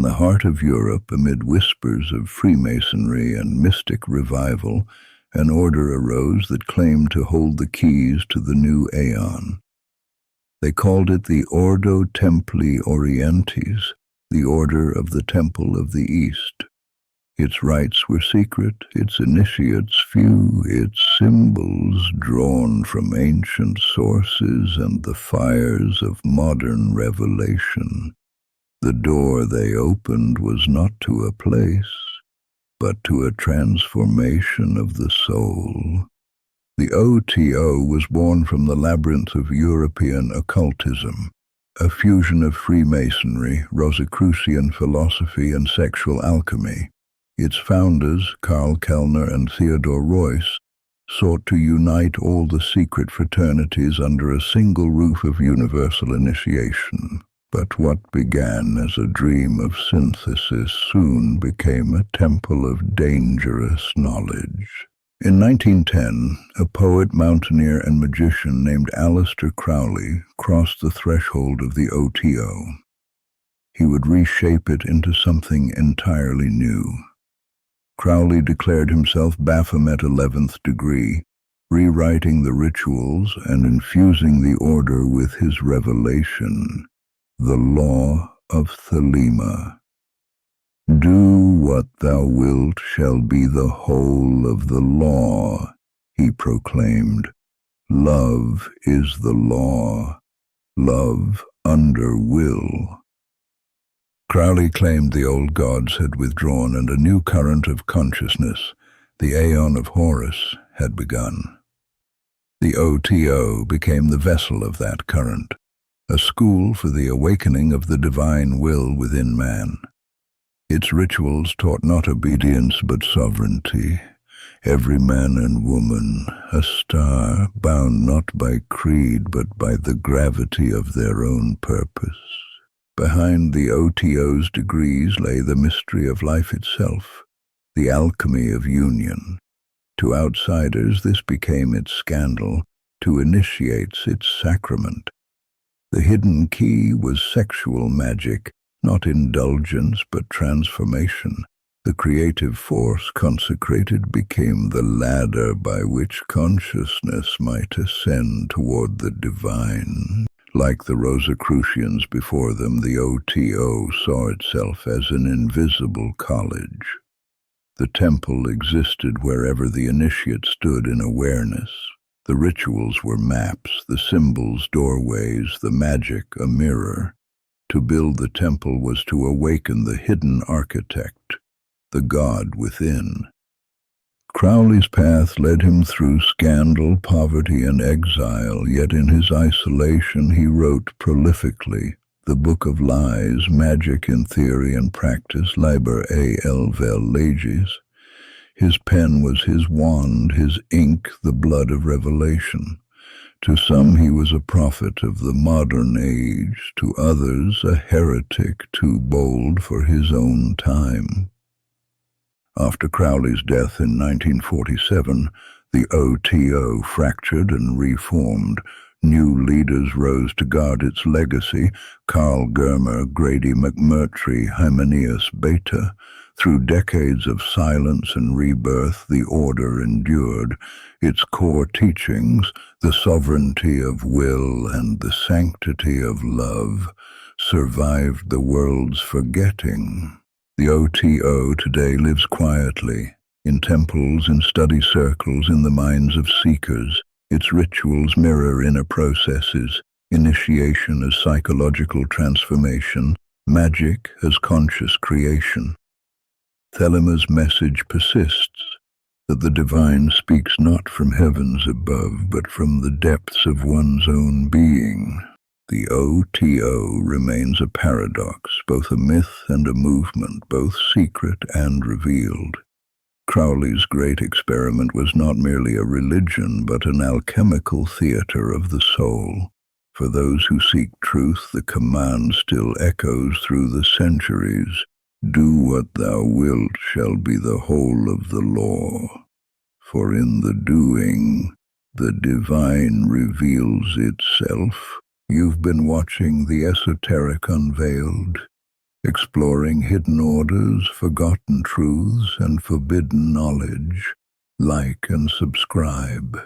the heart of Europe, amid whispers of Freemasonry and mystic revival, an order arose that claimed to hold the keys to the new Aeon. They called it the Ordo Templi Orientis, the Order of the Temple of the East. Its rites were secret, its initiates few, its symbols drawn from ancient sources and the fires of modern revelation. The door they opened was not to a place, but to a transformation of the soul. The O.T.O. was born from the labyrinth of European occultism, a fusion of Freemasonry, Rosicrucian philosophy, and sexual alchemy. Its founders, Karl Kellner and Theodor Reuss, sought to unite all the secret fraternities under a single roof of universal initiation. But what began as a dream of synthesis soon became a temple of dangerous knowledge. In 1910, a poet, mountaineer, and magician named Aleister Crowley crossed the threshold of the O.T.O. He would reshape it into something entirely new. Crowley declared himself Baphomet 11th degree, rewriting the rituals and infusing the order with his revelation, the law of Thelema. Do what thou wilt shall be the whole of the law, he proclaimed. Love is the law, love under will. Crowley claimed the old gods had withdrawn and a new current of consciousness, the Aeon of Horus, had begun. The O.T.O. became the vessel of that current, a school for the awakening of the divine will within man. Its rituals taught not obedience but sovereignty, every man and woman, a star, bound not by creed but by the gravity of their own purpose. Behind the O.T.O.'s degrees lay the mystery of life itself, the alchemy of union. To outsiders this became its scandal, to initiates its sacrament. The hidden key was sexual magic, not indulgence but transformation. The creative force consecrated became the ladder by which consciousness might ascend toward the divine. Like the Rosicrucians before them, the O.T.O. saw itself as an invisible college. The temple existed wherever the initiate stood in awareness. The rituals were maps, the symbols doorways, the magic a mirror. To build the temple was to awaken the hidden architect, the God within. Crowley's path led him through scandal, poverty, and exile, yet in his isolation he wrote prolifically the Book of Lies, Magic in Theory and Practice, Liber A.L.Vel Legis. His pen was his wand, his ink the blood of revelation. To some he was a prophet of the modern age, to others a heretic too bold for his own time. After Crowley's death in 1947, the O.T.O. fractured and reformed. New leaders rose to guard its legacy: Carl Germer, Grady McMurtry, Hymenaeus Beta. Through decades of silence and rebirth, the order endured. Its core teachings, the sovereignty of will and the sanctity of love, survived the world's forgetting. The O.T.O. today lives quietly, in temples, in study circles, in the minds of seekers. Its rituals mirror inner processes, initiation as psychological transformation, magic as conscious creation. Thelema's message persists, that the divine speaks not from heavens above, but from the depths of one's own being. The O.T.O. remains a paradox, both a myth and a movement, both secret and revealed. Crowley's great experiment was not merely a religion, but an alchemical theater of the soul. For those who seek truth, the command still echoes through the centuries: do what thou wilt shall be the whole of the law. For in the doing, the divine reveals itself. You've been watching the Esoteric Unveiled. exploring hidden orders, forgotten truths, and forbidden knowledge. Like and subscribe.